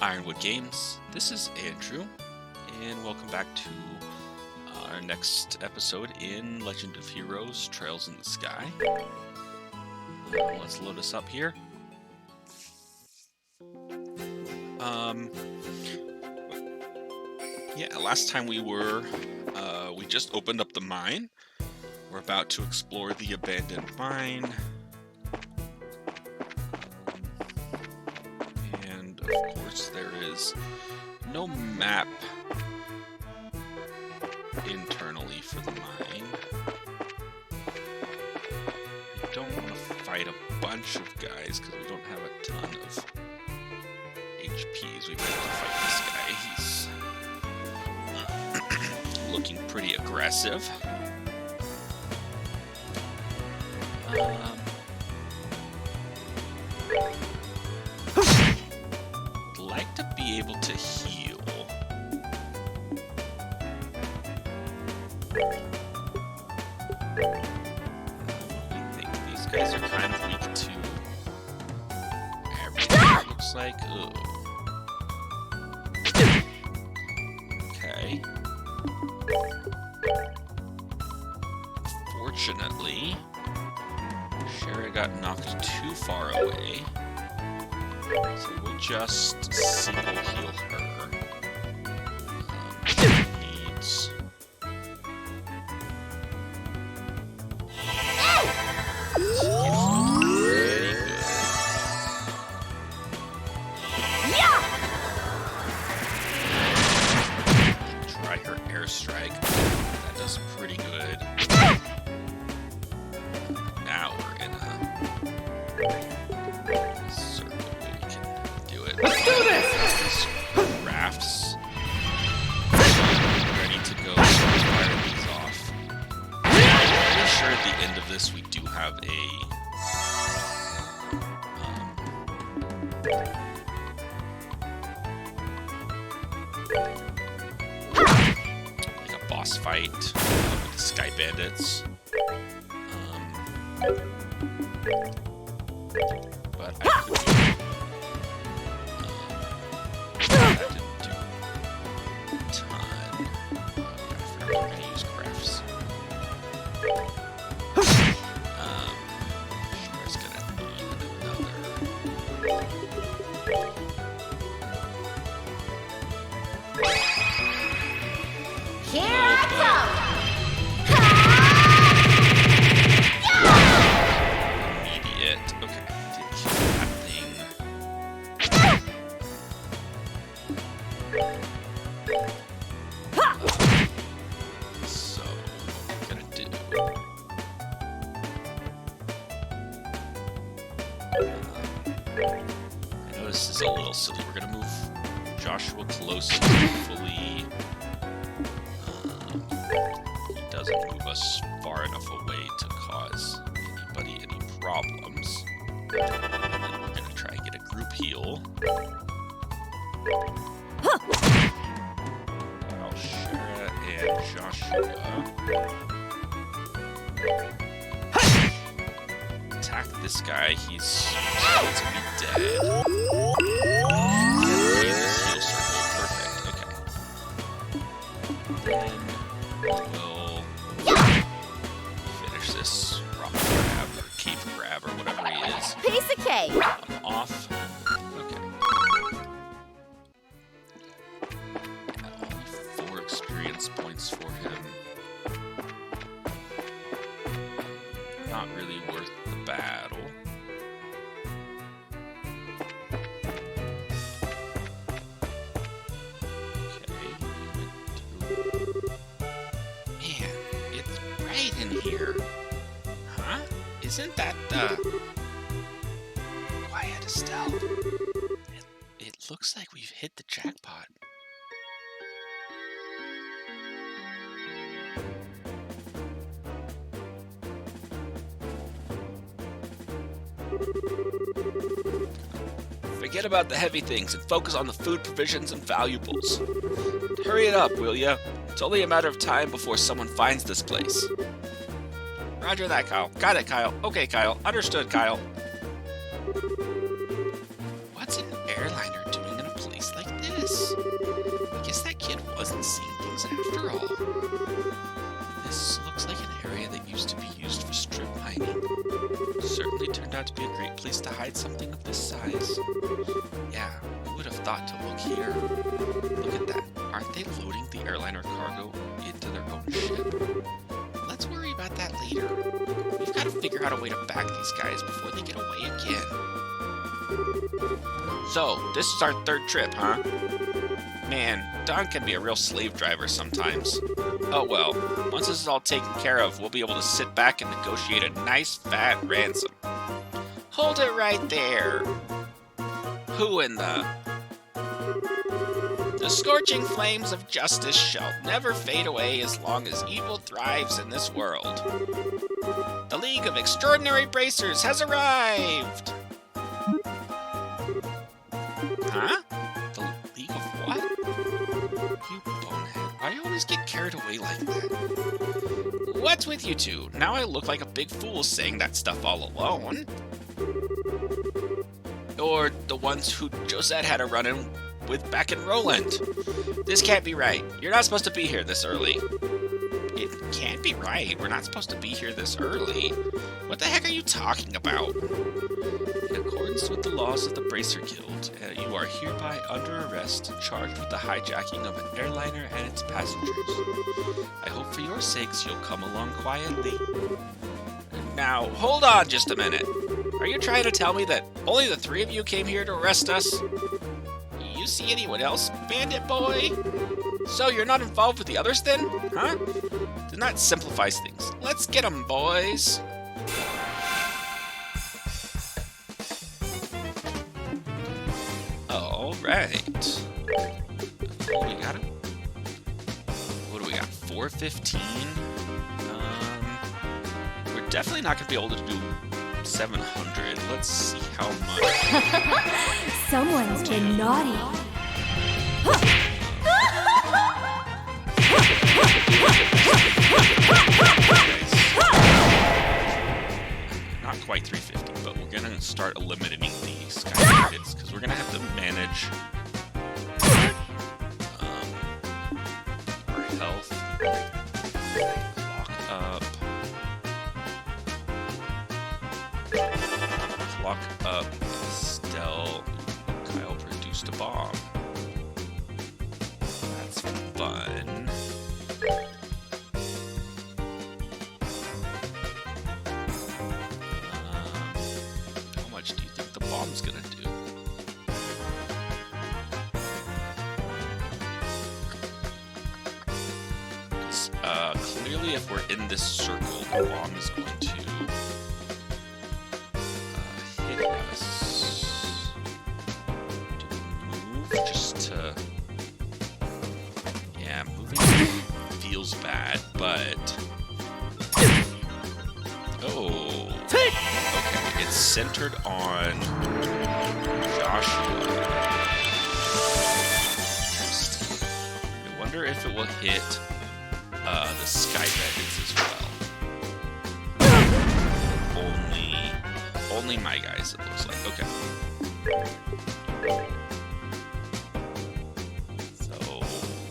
Ironwood Games. This is Andrew, and welcome back to our next episode in Legend of Heroes: Trails in the Sky. Let's load us up here. Yeah, last time we just opened up the mine. We're about to explore the abandoned mine. And of course there is no map internally for the mine. I don't want to fight a bunch of guys because we don't have a ton of HPs. We might have to fight this guy. He's looking pretty aggressive. I'd like to be able to heal. I think these guys are kind of weak to everything, it looks like. Ugh. Okay. Fortunately, Shara got knocked too far away, so we'll just single heal her. Needs... pretty good. Try her airstrike. That does pretty good. Now we're in a circle where we can do it. Let's do this! These rafts ready to go fire these off. I'm sure at the end of this we do have like a boss fight with the Sky Bandits. But I could that didn't do a ton. I forgot we're gonna use crafts. Shara's gonna need another. Here I come! Immediate. Okay, did kill that thing. So, what we're gonna do? I know this is a little silly. We're gonna move Joshua close to fully. He doesn't move us far enough away to cause anybody any problems. And then we're gonna try and get a group heal. While Shara and Joshua attack this guy. He's going to be dead. In this heal circle. Perfect. Okay. Then we'll finish this rock grab or cave grab or whatever he is. Piece of cake! I'm off. Okay. Yeah, only 4 experience points for him. Not really worth the battle. Okay. Man, it's bright in here. Huh? Isn't that the... Quiet Estelle. It looks like we've hit the jackpot. Forget about the heavy things and focus on the food provisions and valuables. Hurry it up, will ya? It's only a matter of time before someone finds this place. Roger that, Kyle. Got it, Kyle. Okay, Kyle. Understood, Kyle. What's an airliner doing in a place like guys. Yeah, who would have thought to look here? Look at that. Aren't they loading the airliner cargo into their own ship? Let's worry about that later. We've got to figure out a way to bag these guys before they get away again. So, this is our third trip, huh? Man, Don can be a real slave driver sometimes. Oh well, once this is all taken care of, we'll be able to sit back and negotiate a nice fat ransom. Hold it right there. Who in the... The scorching flames of justice shall never fade away as long as evil thrives in this world. The League of Extraordinary Bracers has arrived! Huh? The League of what? You bonehead, why do you always get carried away like that? What's with you two? Now I look like a big fool saying that stuff all alone. Or the ones who Josette had a run-in with back in Roland. This can't be right. You're not supposed to be here this early. It can't be right. We're not supposed to be here this early. What the heck are you talking about? In accordance with the laws of the Bracer Guild, you are hereby under arrest, charged with the hijacking of an airliner and its passengers. I hope for your sakes you'll come along quietly. Now, hold on just a minute. Are you trying to tell me that only the three of you came here to arrest us? You see anyone else, bandit boy? So you're not involved with the others then? Huh? Then that simplifies things. Let's get 'em, boys. Alright. Oh, we got it. What do we got? 415? We're definitely not going to be able to do 700. Let's see how much. Someone's been naughty. Not quite 350, but we're gonna start eliminating the sky targets because we're gonna have to manage our health. Clock up. Estelle. Kyle produced a bomb. That's fun. How much do you think the bomb's gonna do? Clearly if we're in this circle, the bomb is going to hit us. Do we move just to... Yeah, moving feels bad, but... Oh! Okay, it's centered on Joshua. Interesting. I wonder if it will hit the Sky Bandits as well. Only my guys, it looks like. Okay. So,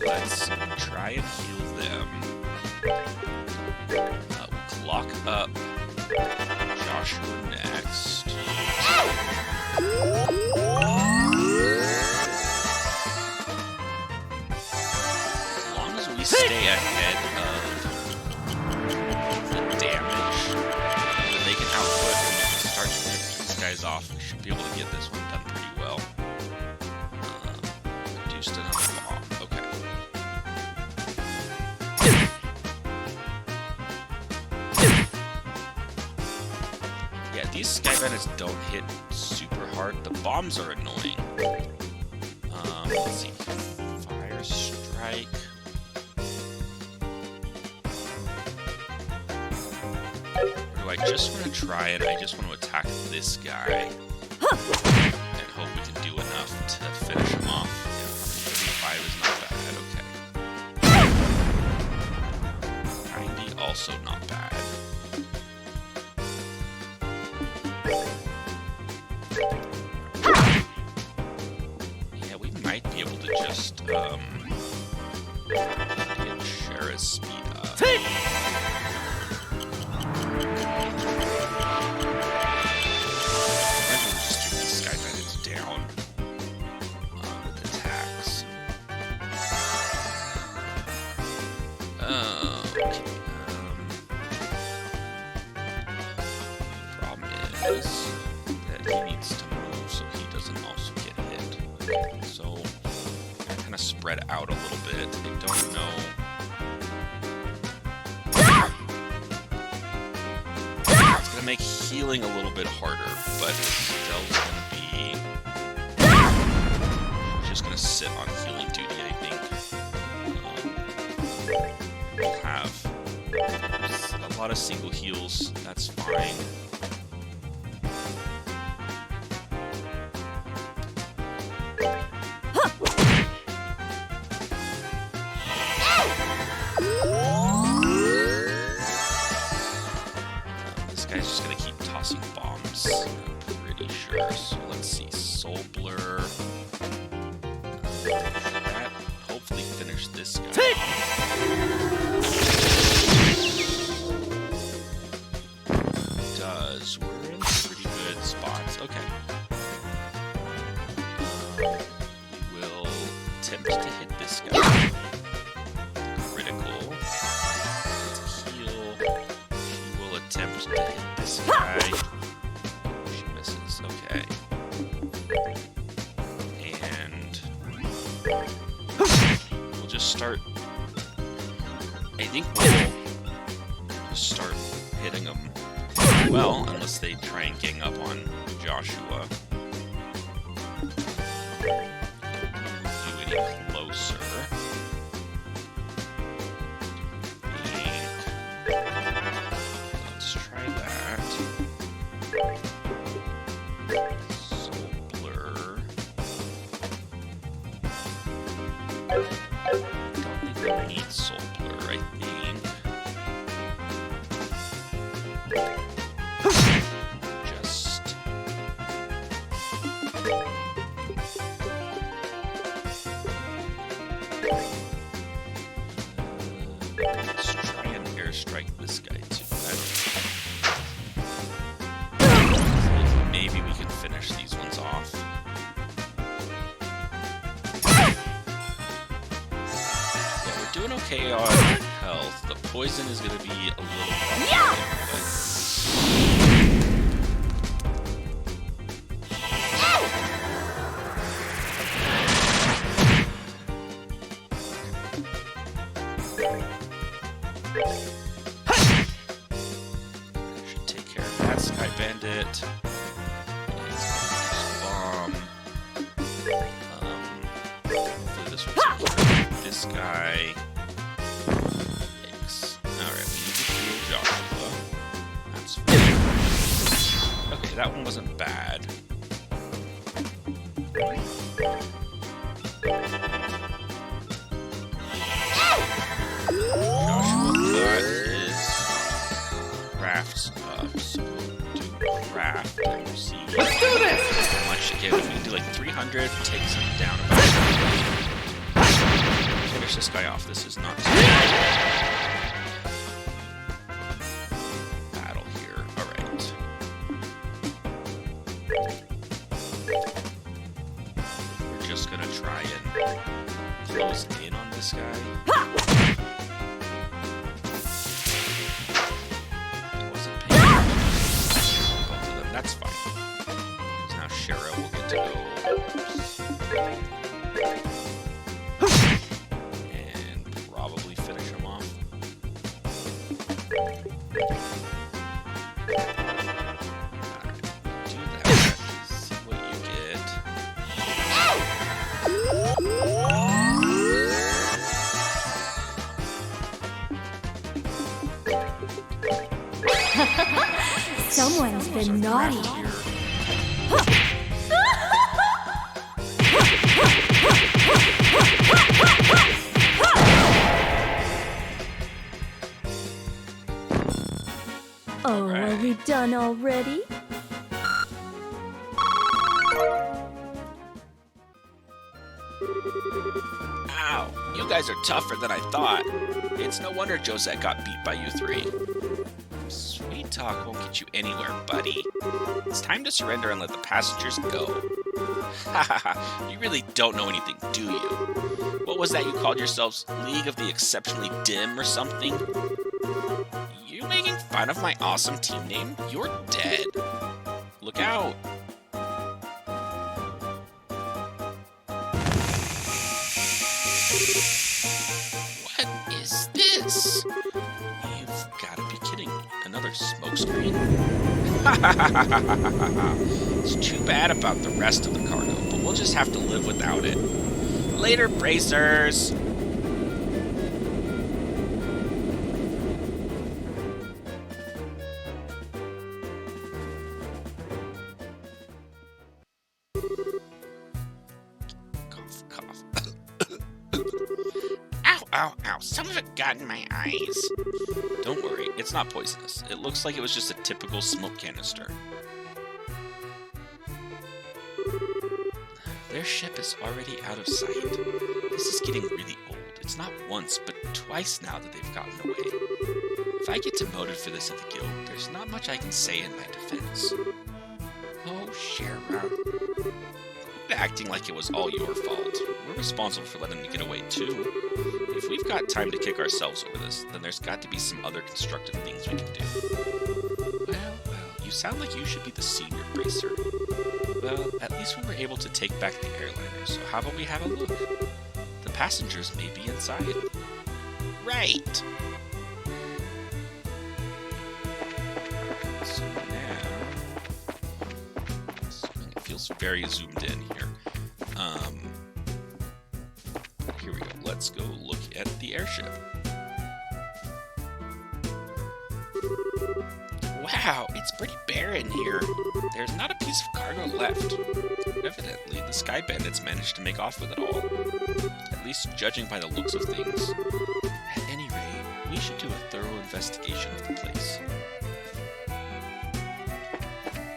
let's try and heal them. Clock up Joshua next. As long as we stay ahead of the damage that they can output and we can start to pick these guys off, we should be able to get this one done pretty well. Reduced another bomb. Okay. Yeah, these Sky Bandits don't hit super hard. The bombs are annoying. Let's see. Fire Strike. Or do I just want to try it? I just want to attack this guy. And hope we can do enough to finish him off. Yeah, 35 is not bad. Okay. 90 also not bad. Yeah, we might be able to just get Shara's speed up. Maybe we'll just take these Sky Bandits So, kind of spread out a little bit. I don't know. It's gonna make healing a little bit harder, but still gonna be just gonna sit on healing duty, I think. We'll have a lot of single heals. That's fine. This guy's just gonna keep tossing bombs, I'm pretty sure. So let's see, Soul Blur. That hopefully finish this guy. Does. We're in pretty good spots. Okay. We'll attempt to hit this guy. Critical. Let's heal. She will attempt to hit this guy. She misses. Okay. And we'll just start. I think we'll just start hitting them. Well, unless they try and gang up on Joshua. Don't move you any closer. Let's try that. Soul Blur. Don't think we need Soul Blur, I think. Let's try and airstrike this guy too. Maybe we can finish these ones off. Yeah, we're doing okay on health. The poison is going to be a little rough. Should take care of that Sky Bandit. Bomb. Hopefully this will take care of this guy. Yikes. Alright, we need to heal Joshua. That's fine. Okay, that one wasn't bad. Joshua got his crafts up, so we'll do craft and we'll see how much again. If we can do like 300, takes him down about. Finish this guy off. This is not too bad. Battle here. Alright. We're just gonna try and close in on this guy. That's fine. Because now Shara will get to go and probably finish him off. Alright, do that. See what you get. Someone's been naughty. Oh, are we done already? Ow, you guys are tougher than I thought. It's no wonder Josette got beat by you three. Sweet talk won't get you anywhere, buddy. It's time to surrender and let the passengers go. Hahaha, you really don't know anything, do you? What was that you called yourselves? League of the Exceptionally Dim or something? You making fun of my awesome team name? You're dead. Look out. What is this? You've got to be kidding me. Another smoke screen? It's too bad about the rest of the cargo, but we'll just have to live without it. Later, bracers! Cough, cough. Ow, ow, ow. Some of it got in my eyes. Don't worry, it's not poisonous. It looks like it was just a typical smoke canister. Their ship is already out of sight. This is getting really old. It's not once, but twice now that they've gotten away. If I get demoted for this at the guild, there's not much I can say in my defense. Oh, Sharon. Quit acting like it was all your fault. We're responsible for letting me get away, too. If we've got time to kick ourselves over this, then there's got to be some other constructive things we can do. Well, you sound like you should be the senior bracer. Well, at least we were able to take back the airliner, so how about we have a look? The passengers may be inside. Right! So now... it feels very zoomed in here. Here we go. Let's go look at the airship. Wow, it's pretty bare in here. There's not a piece of cargo left. Evidently, the Sky Bandits managed to make off with it all. At least judging by the looks of things. At any rate, we should do a thorough investigation of the place.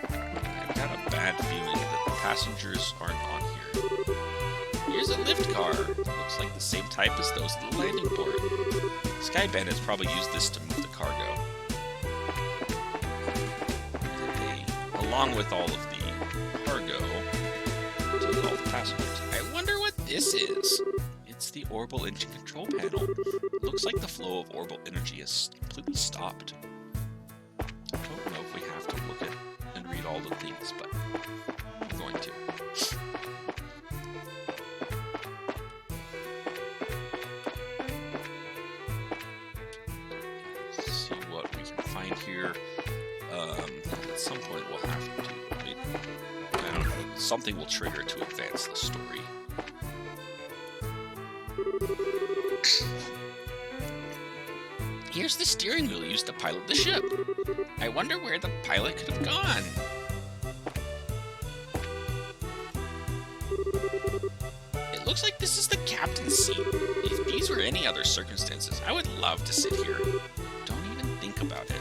I've got a bad feeling that the passengers aren't on here. Here's a lift car. Looks like the same type as those at the landing port. Sky Bandits probably used this to move the cargo. Along with all of the cargo, took all the passengers. I wonder what this is. It's the orbital engine control panel. It looks like the flow of orbital energy is completely stopped. I don't know if we have to look at and read all the things, but I'm going to. Let's see what we can find here. At some point we'll have to, I don't know, something will trigger to advance the story. Here's the steering wheel used to pilot the ship. I wonder where the pilot could have gone. It looks like this is the captain's seat. If these were any other circumstances, I would love to sit here. Don't even think about it.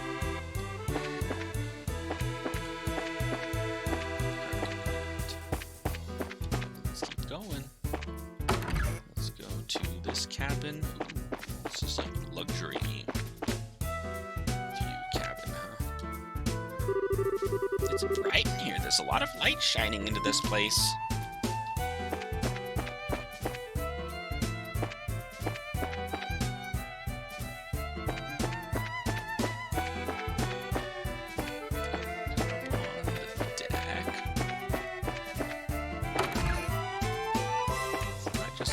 Cabin. This is like luxury view cabin, huh? It's bright in here. There's a lot of light shining into this place.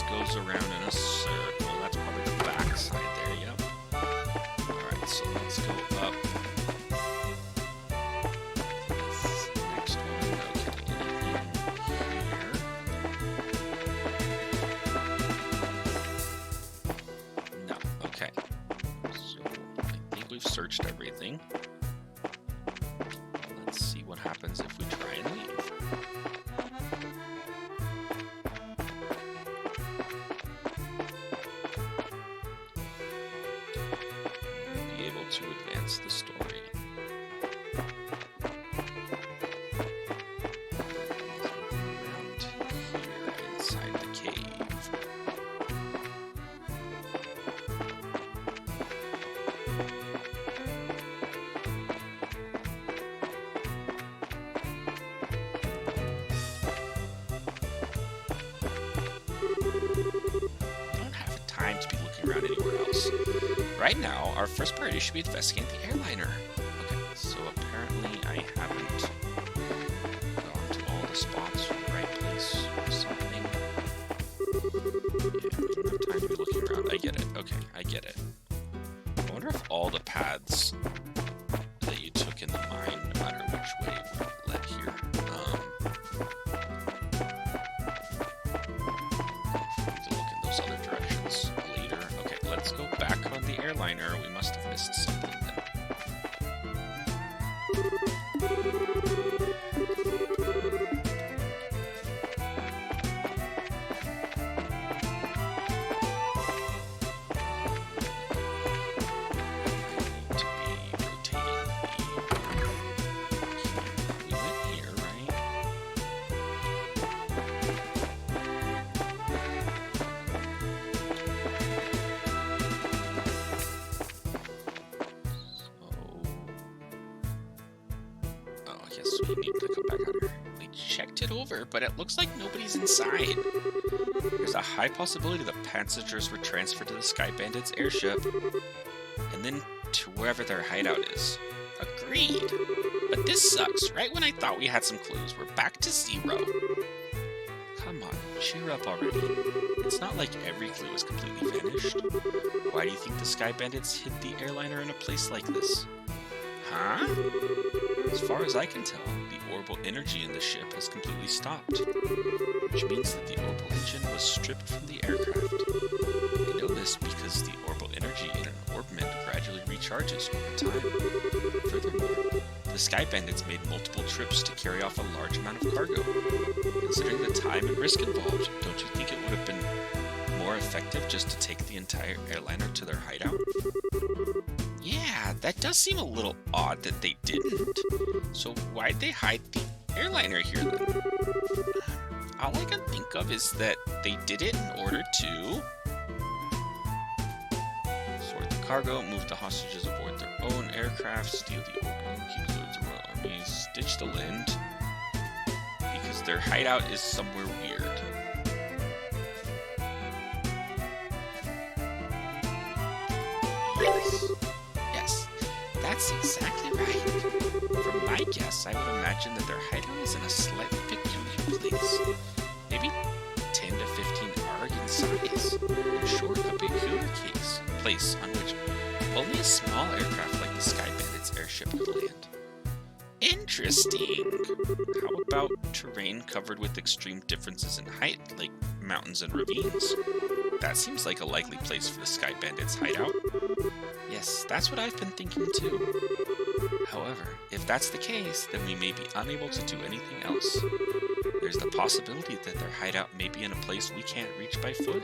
Goes around in a circle. That's probably the back side there, yep. Alright, so let's go up. This next one, okay, anything here? No, okay. So, I think we've searched everything. Let's see what happens if we try and leave. To advance the story. Around here inside the cave. We don't have time to be looking around anywhere else. Right now, our first priority should be investigating the airliner. Okay, so apparently I haven't gone to all the spots in the right place or something. Yeah, we don't have time to go back on the airliner. We must have missed something then. We need to come back out here. We checked it over, but it looks like nobody's inside. There's a high possibility that passengers were transferred to the Sky Bandits airship, and then to wherever their hideout is. Agreed. But this sucks. Right when I thought we had some clues, we're back to 0. Come on, cheer up already. It's not like every clue is completely vanished. Why do you think the Sky Bandits hid the airliner in a place like this? Huh? As far as I can tell, the orbital energy in the ship has completely stopped, which means that the orbital engine was stripped from the aircraft. I know this because the orbital energy in an orbment gradually recharges over time. Furthermore, the Sky Bandits made multiple trips to carry off a large amount of cargo. Considering the time and risk involved, don't you think it would have been more effective just to take the entire airliner to their hideout? Yeah, that does seem a little odd that they didn't. So why'd they hide the airliner here then? All I can think of is that they did it in order to sort the cargo, move the hostages aboard their own aircraft, steal the orbital, keep it with the Royal Armies, ditch the land, because their hideout is somewhere weird. Yes, that's exactly right. From my guess, I would imagine that their hideout is in a slightly peculiar place. Maybe 10 to 15 arg in size. In short, a peculiar place on which only a small aircraft like the Sky Bandits airship could land. Interesting. How about terrain covered with extreme differences in height, like mountains and ravines? That seems like a likely place for the Sky Bandits hideout. Yes, that's what I've been thinking too. However, if that's the case, then we may be unable to do anything else. There's the possibility that their hideout may be in a place we can't reach by foot.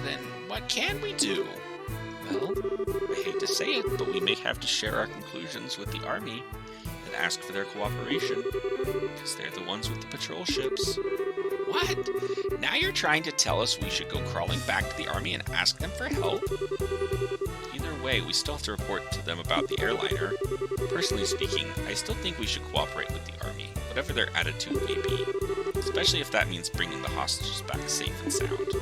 Then what can we do? Well, I hate to say it, but we may have to share our conclusions with the army and ask for their cooperation, because they're the ones with the patrol ships. What? Now you're trying to tell us we should go crawling back to the army and ask them for help? Either way, we still have to report to them about the airliner. Personally speaking, I still think we should cooperate with the army, whatever their attitude may be, especially if that means bringing the hostages back safe and sound.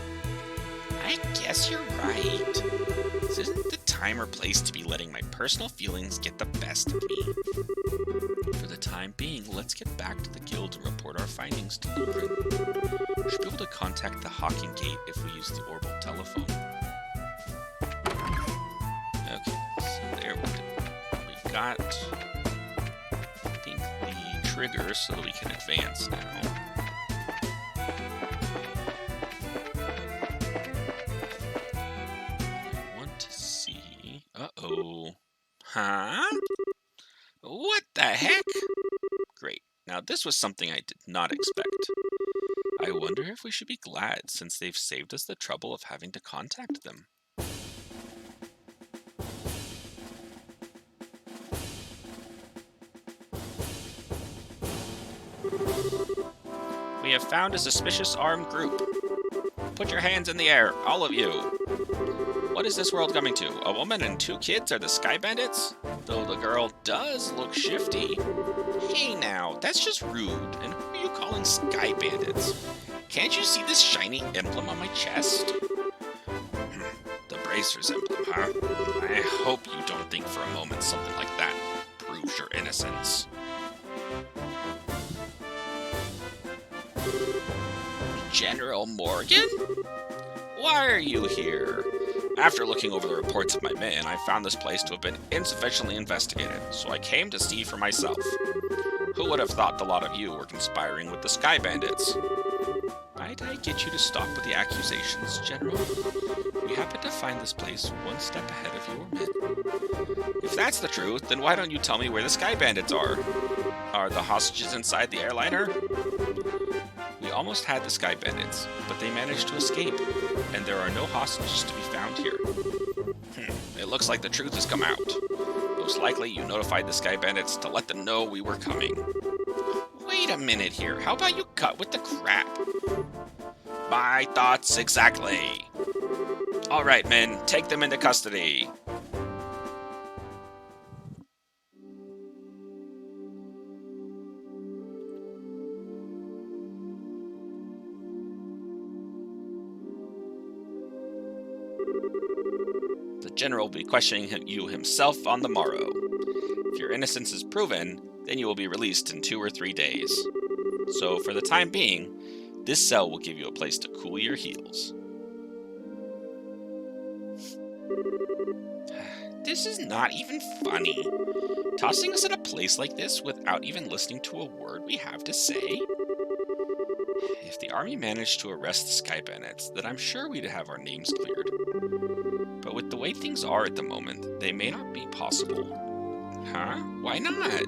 I guess you're right. This isn't the time or place to be letting my personal feelings get the best of me. For the time being, let's get back to the guild and report our findings to Lucren. We should be able to contact the Hawking Gate if we use the orbital telephone. Okay, so there we got, I think, the trigger so that we can advance now. Uh-oh. Huh? What the heck? Great. Now this was something I did not expect. I wonder if we should be glad since they've saved us the trouble of having to contact them. We have found a suspicious armed group. Put your hands in the air, all of you. What is this world coming to? A woman and 2 kids are the Sky Bandits? Though the girl does look shifty. Hey now, that's just rude. And who are you calling Sky Bandits? Can't you see this shiny emblem on my chest? The Bracers emblem, huh? I hope you don't think for a moment something like that proves your innocence. General Morgan? Why are you here? After looking over the reports of my men, I found this place to have been insufficiently investigated, so I came to see for myself. Who would have thought the lot of you were conspiring with the Sky Bandits? I Can't I get you to stop with the accusations, General? We happen to find this place one step ahead of your men. If that's the truth, then why don't you tell me where the Sky Bandits are? Are the hostages inside the airliner? We almost had the Sky Bandits, but they managed to escape, and there are no hostages to be found here. It looks like the truth has come out. Most likely you notified the Sky Bandits to let them know we were coming. Wait a minute here, how about you cut with the crap? My thoughts exactly. All right, men, take them into custody. The general will be questioning you himself on the morrow. If your innocence is proven, then you will be released in 2 or 3 days. So for the time being, this cell will give you a place to cool your heels. This is not even funny. Tossing us in a place like this without even listening to a word we have to say? If the army managed to arrest the Sky Bandits, then I'm sure we'd have our names cleared. But with the way things are at the moment, they may not be possible. Huh? Why not?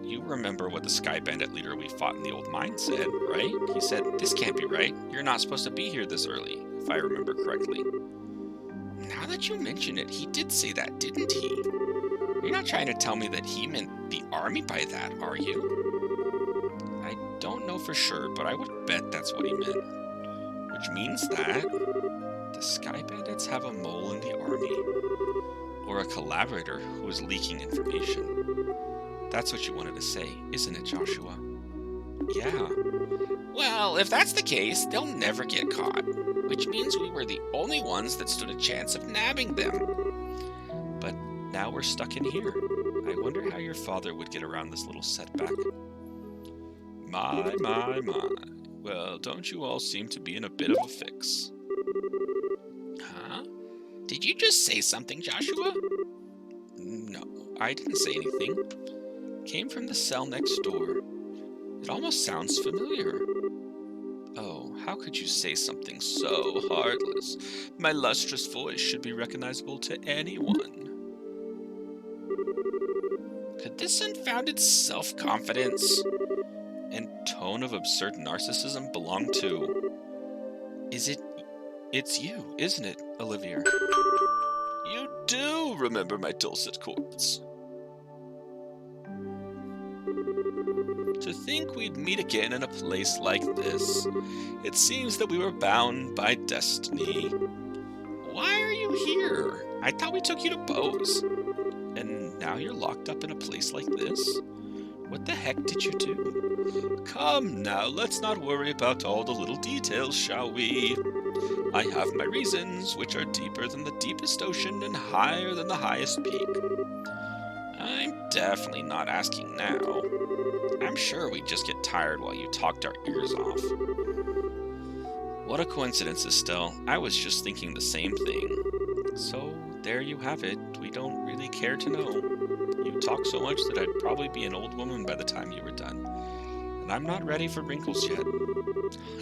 You remember what the Sky Bandit leader we fought in the old mine said, right? He said, "This can't be right. You're not supposed to be here this early," if I remember correctly. Now that you mention it, he did say that, didn't he? You're not trying to tell me that he meant the army by that, are you? I don't know for sure, but I would bet that's what he meant. Which means that the Sky Bandits have a mole in the army, or a collaborator who is leaking information. That's what you wanted to say, isn't it, Joshua? Yeah. Well, if that's the case, they'll never get caught, which means we were the only ones that stood a chance of nabbing them. But now we're stuck in here. I wonder how your father would get around this little setback. My. Well, don't you all seem to be in a bit of a fix. Huh? Did you just say something, Joshua? No, I didn't say anything. Came from the cell next door. It almost sounds familiar. Oh, how could you say something so heartless? My lustrous voice should be recognizable to anyone. Could this unfounded self-confidence and tone of absurd narcissism belong to... It's you, isn't it, Olivia? You do remember my dulcet chords. To think we'd meet again in a place like this. It seems that we were bound by destiny. Why are you here? I thought we took you to Bose. And now you're locked up in a place like this? What the heck did you do? Come now, let's not worry about all the little details, shall we? I have my reasons, which are deeper than the deepest ocean and higher than the highest peak. I'm definitely not asking now. I'm sure we'd just get tired while you talked our ears off. What a coincidence, Estelle. I was just thinking the same thing. So, there you have it. We don't really care to know. You talk so much that I'd probably be an old woman by the time you were done. And I'm not ready for wrinkles yet.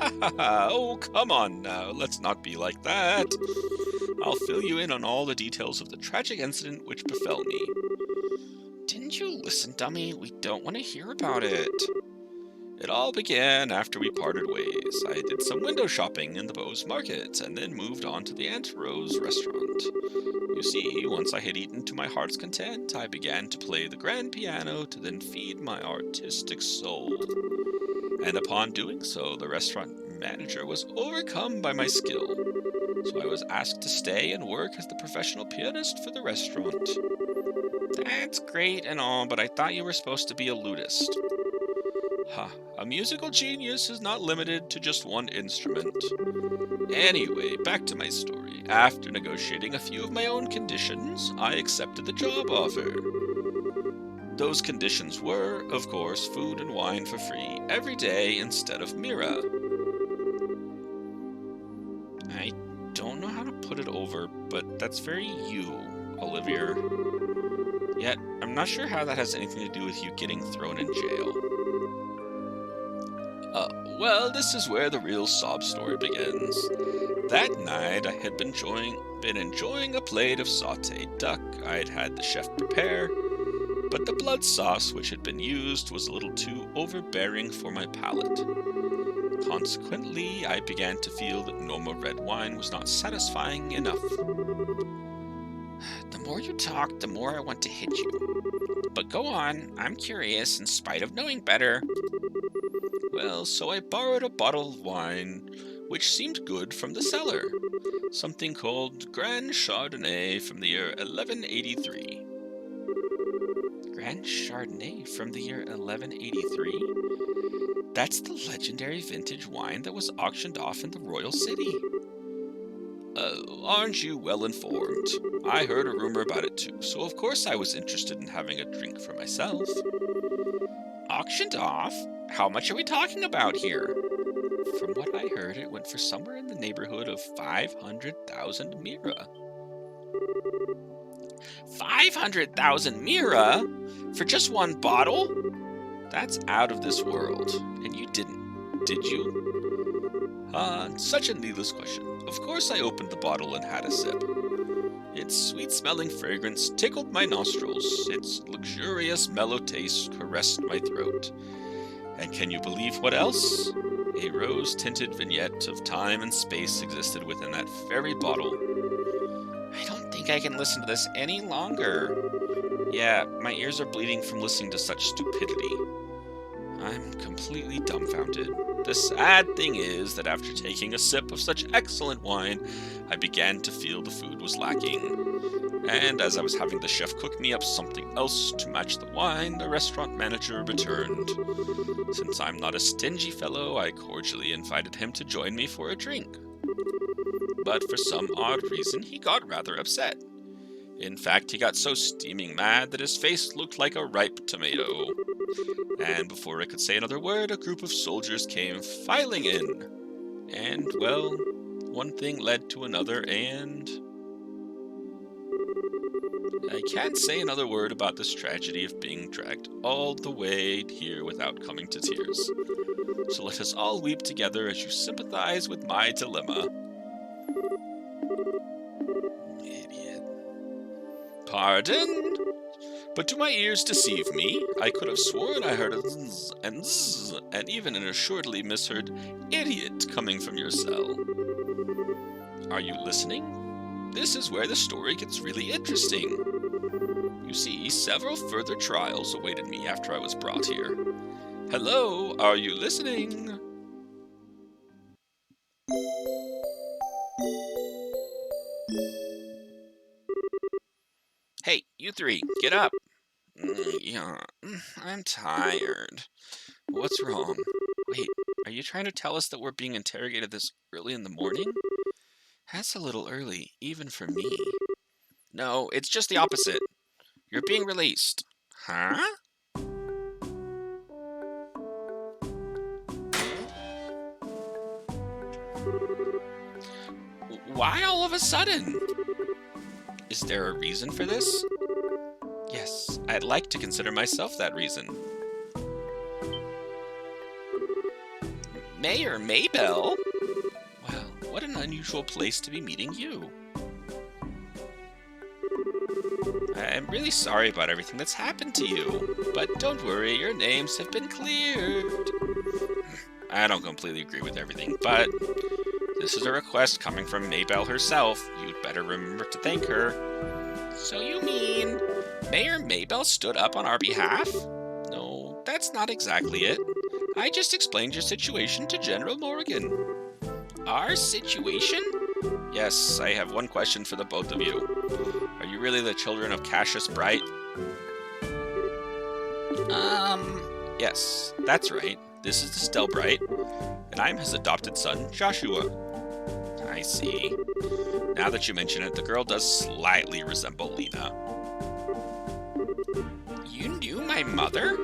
Ha ha ha! Oh, come on now. Let's not be like that. I'll fill you in on all the details of the tragic incident which befell me. Didn't you listen, dummy? We don't want to hear about it. It all began after we parted ways. I did some window shopping in the Bose Market, and then moved on to the Aunt Rose restaurant. You see, once I had eaten to my heart's content, I began to play the grand piano to then feed my artistic soul. And upon doing so, the restaurant manager was overcome by my skill. So I was asked to stay and work as the professional pianist for the restaurant. That's great and all, but I thought you were supposed to be a lutist. Ha, a musical genius is not limited to just one instrument. Anyway, back to my story. After negotiating a few of my own conditions, I accepted the job offer. Those conditions were, of course, food and wine for free every day instead of Mira. I don't know how to put it over, but that's very you, Olivia. Yet, I'm not sure how that has anything to do with you getting thrown in jail. Well, this is where the real sob story begins. That night, I had been enjoying a plate of sautéed duck I'd had the chef prepare, but the blood sauce which had been used was a little too overbearing for my palate. Consequently, I began to feel that normal red wine was not satisfying enough. The more you talk, the more I want to hit you. But go on, I'm curious in spite of knowing better. Well, so I borrowed a bottle of wine, which seemed good from the cellar. Something called Grand Chardonnay from the year 1183. Grand Chardonnay from the year 1183? That's the legendary vintage wine that was auctioned off in the Royal City. Aren't you well informed? I heard a rumor about it too, so of course I was interested in having a drink for myself. Auctioned off? How much are we talking about here? From what I heard, it went for somewhere in the neighborhood of 500,000 mira. 500,000 mira? For just one bottle? That's out of this world. And you didn't, did you? Such a needless question. Of course I opened the bottle and had a sip. Its sweet-smelling fragrance tickled my nostrils. Its luxurious, mellow taste caressed my throat. And can you believe what else? A rose-tinted vignette of time and space existed within that very bottle. I don't think I can listen to this any longer. Yeah, my ears are bleeding from listening to such stupidity. I'm completely dumbfounded. The sad thing is that after taking a sip of such excellent wine, I began to feel the food was lacking. And as I was having the chef cook me up something else to match the wine, the restaurant manager returned. Since I'm not a stingy fellow, I cordially invited him to join me for a drink. But for some odd reason, he got rather upset. In fact, he got so steaming mad that his face looked like a ripe tomato. And before I could say another word, a group of soldiers came filing in. And, well, one thing led to another, and I can't say another word about this tragedy of being dragged all the way here without coming to tears. So let us all weep together as you sympathize with my dilemma. Idiot. Pardon? But do my ears deceive me? I could have sworn I heard a zzz and zzz, and even an assuredly misheard idiot coming from your cell. Are you listening? This is where the story gets really interesting. You see, several further trials awaited me after I was brought here. Hello, are you listening? Hey, you three, get up. Yeah, I'm tired. What's wrong? Wait, are you trying to tell us that we're being interrogated this early in the morning? That's a little early, even for me. No, it's just the opposite. You're being released. Huh? Why all of a sudden? Is there a reason for this? Yes, I'd like to consider myself that reason. Mayor Maybell? Well, what an unusual place to be meeting you. I'm really sorry about everything that's happened to you, but don't worry, your names have been cleared. I don't completely agree with everything, but this is a request coming from Maybell herself. You'd better remember to thank her. So you mean Mayor Maybell stood up on our behalf? No, that's not exactly it. I just explained your situation to General Morgan. Our situation? Yes, I have one question for the both of you. Are you really the children of Cassius Bright? Yes, that's right. This is Estelle Bright, and I'm his adopted son, Joshua. I see. Now that you mention it, the girl does slightly resemble Lena. You knew my mother?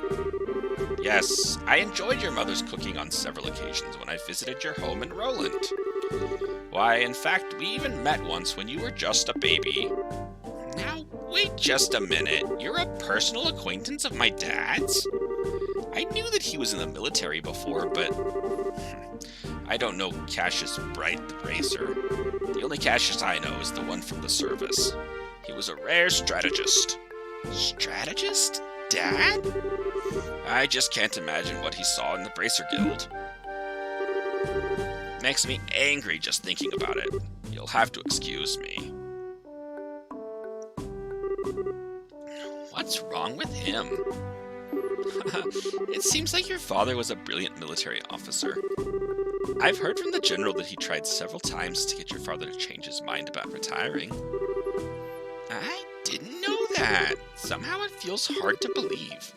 Yes, I enjoyed your mother's cooking on several occasions when I visited your home in Roland. Why, in fact, we even met once when you were just a baby. Now, wait just a minute. You're a personal acquaintance of my dad's? I knew that he was in the military before, but I don't know Cassius Bright the Bracer. The only Cassius I know is the one from the service. He was a rare strategist. Strategist? Dad? I just can't imagine what he saw in the Bracer Guild. Makes me angry just thinking about it. You'll have to excuse me. What's wrong with him? It seems like your father was a brilliant military officer. I've heard from the general that he tried several times to get your father to change his mind about retiring. I didn't know that. Somehow it feels hard to believe.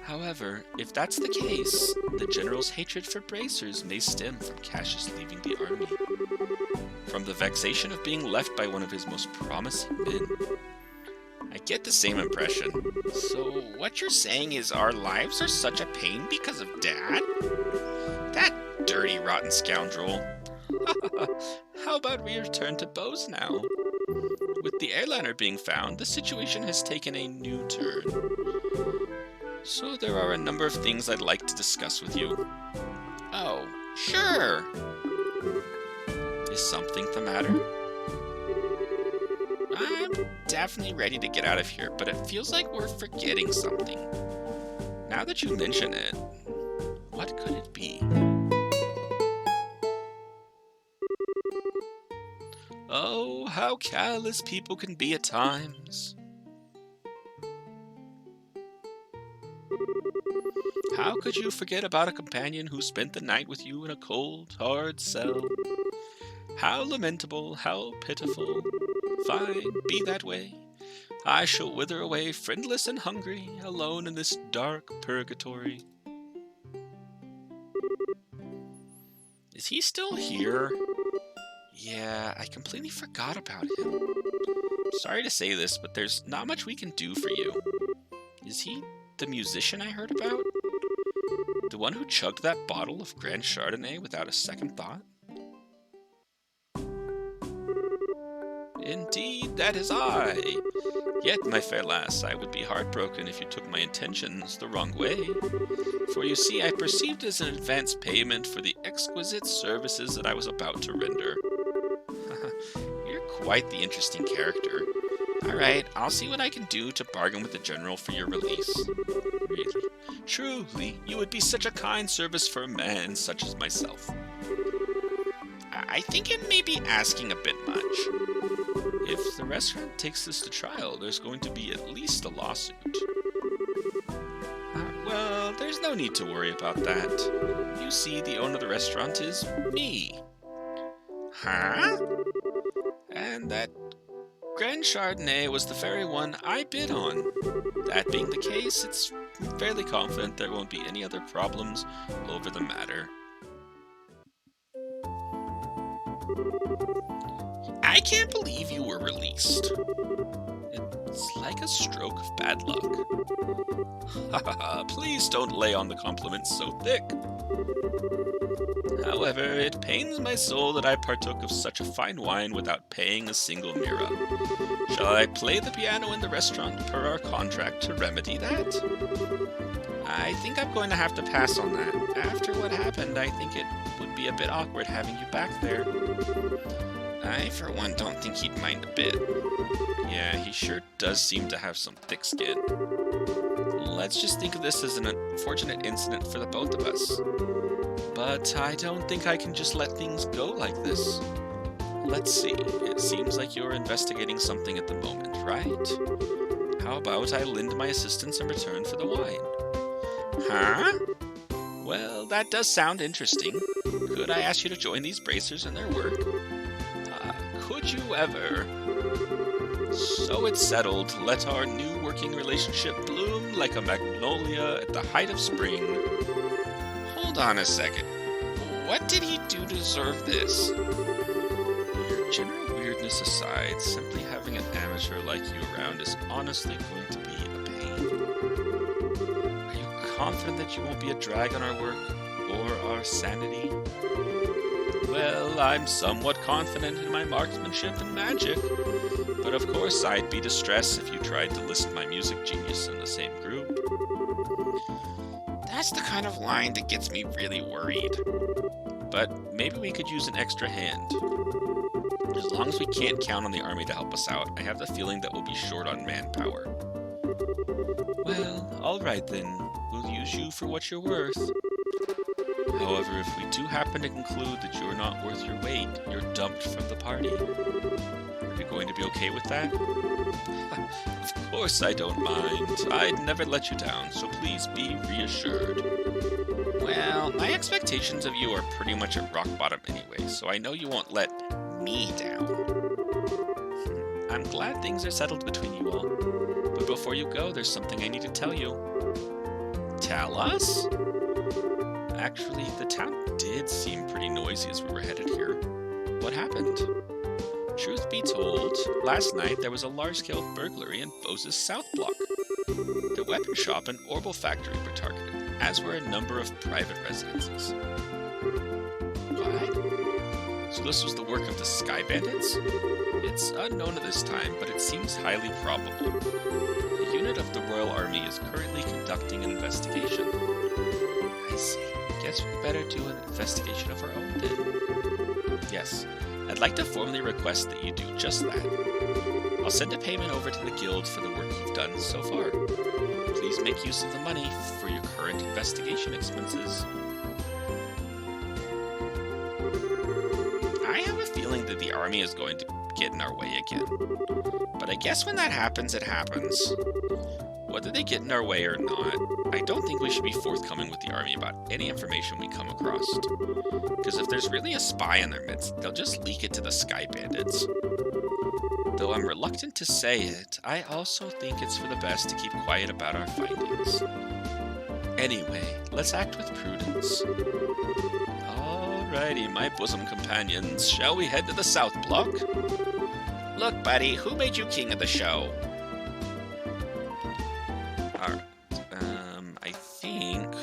However, if that's the case, the general's hatred for bracers may stem from Cassius leaving the army. From the vexation of being left by one of his most promising men. I get the same impression. So what you're saying is our lives are such a pain because of Dad? That dirty, rotten scoundrel. How about we return to Bose now? With the airliner being found, the situation has taken a new turn. So there are a number of things I'd like to discuss with you. Oh, sure. Is something the matter? I'm definitely ready to get out of here, but it feels like we're forgetting something. Now that you mention it, what could it be? Oh, how careless people can be at times. How could you forget about a companion who spent the night with you in a cold, hard cell? How lamentable, how pitiful. Fine, be that way. I shall wither away friendless and hungry, alone in this dark purgatory. Is he still here? Yeah, I completely forgot about him. Sorry to say this, but there's not much we can do for you. Is he the musician I heard about? The one who chugged that bottle of Grand Chardonnay without a second thought? Indeed, that is I. Yet, my fair lass, I would be heartbroken if you took my intentions the wrong way. For you see, I perceived it as an advance payment for the exquisite services that I was about to render. You're quite the interesting character. Alright, I'll see what I can do to bargain with the general for your release. Really, truly, you would be such a kind service for a man such as myself. I think it may be asking a bit much. If the restaurant takes this to trial, there's going to be at least a lawsuit. Well, there's no need to worry about that. You see, the owner of the restaurant is me. Huh? And that Grand Chardonnay was the very one I bid on. That being the case, it's fairly confident there won't be any other problems over the matter. I can't believe you were released. It's like a stroke of bad luck. Please don't lay on the compliments so thick. However, it pains my soul that I partook of such a fine wine without paying a single lira. Shall I play the piano in the restaurant per our contract to remedy that? I think I'm going to have to pass on that. After what happened, I think it would be a bit awkward having you back there. I, for one, don't think he'd mind a bit. Yeah, he sure does seem to have some thick skin. Let's just think of this as an unfortunate incident for the both of us. But I don't think I can just let things go like this. Let's see, it seems like you're investigating something at the moment, right? How about I lend my assistance in return for the wine? Huh? Well, that does sound interesting. Could I ask you to join these bracers in their work? Could you ever? So it's settled. Let our new working relationship bloom like a magnolia at the height of spring. Hold on a second. What did he do to deserve this? Your general weirdness aside, simply having an amateur like you around is honestly going to be a pain. Are you confident that you won't be a drag on our work or our sanity? Well, I'm somewhat confident in my marksmanship and magic, but of course I'd be distressed if you tried to list my music genius in the same group. That's the kind of line that gets me really worried. But maybe we could use an extra hand. As long as we can't count on the army to help us out, I have the feeling that we'll be short on manpower. Well, alright then. We'll use you for what you're worth. However, if we do happen to conclude that you're not worth your weight, you're dumped from the party. Are you going to be okay with that? Of course I don't mind. I'd never let you down, so please be reassured. Well, my expectations of you are pretty much at rock bottom anyway, so I know you won't let me down. I'm glad things are settled between you all. But before you go, there's something I need to tell you. Tell us? Actually, the town did seem pretty noisy as we were headed here. What happened? Truth be told, last night there was a large-scale burglary in Bose's South Block. The weapon shop and Orbital factory were targeted, as were a number of private residences. What? So this was the work of the Sky Bandits? It's unknown at this time, but it seems highly probable. A unit of the Royal Army is currently conducting an investigation. I see. Guess we better do an investigation of our own then. Yes, I'd like to formally request that you do just that. I'll send a payment over to the guild for the work you've done so far. Please make use of the money for your current investigation expenses. I have a feeling that the army is going to get in our way again. But I guess when that happens, it happens. Whether they get in our way or not, I don't think we should be forthcoming with the army about any information we come across. Because if there's really a spy in their midst, they'll just leak it to the Sky Bandits. Though I'm reluctant to say it, I also think it's for the best to keep quiet about our findings. Anyway, let's act with prudence. Alrighty, my bosom companions, shall we head to the South Block? Look, buddy, who made you king of the show? Alright, I think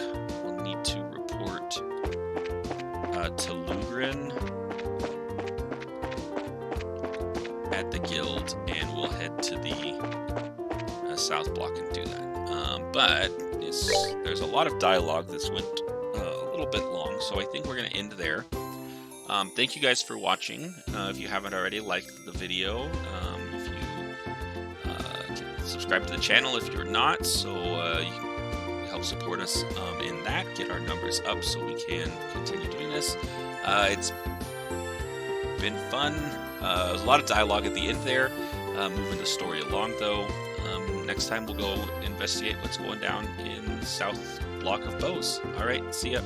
we'll need to report to Lugrin at the guild, and we'll head to the South Block and do that. But there's a lot of dialogue that's went a little bit long, so I think we're going to end there. Thank you guys for watching. If you haven't already, like the video. If you subscribe to the channel if you're not, so you can help support us in that, get our numbers up so we can continue doing this. It's been fun. There's a lot of dialogue at the end there, moving the story along though. Next time we'll go investigate what's going down in South Block of Bose. Alright, see ya.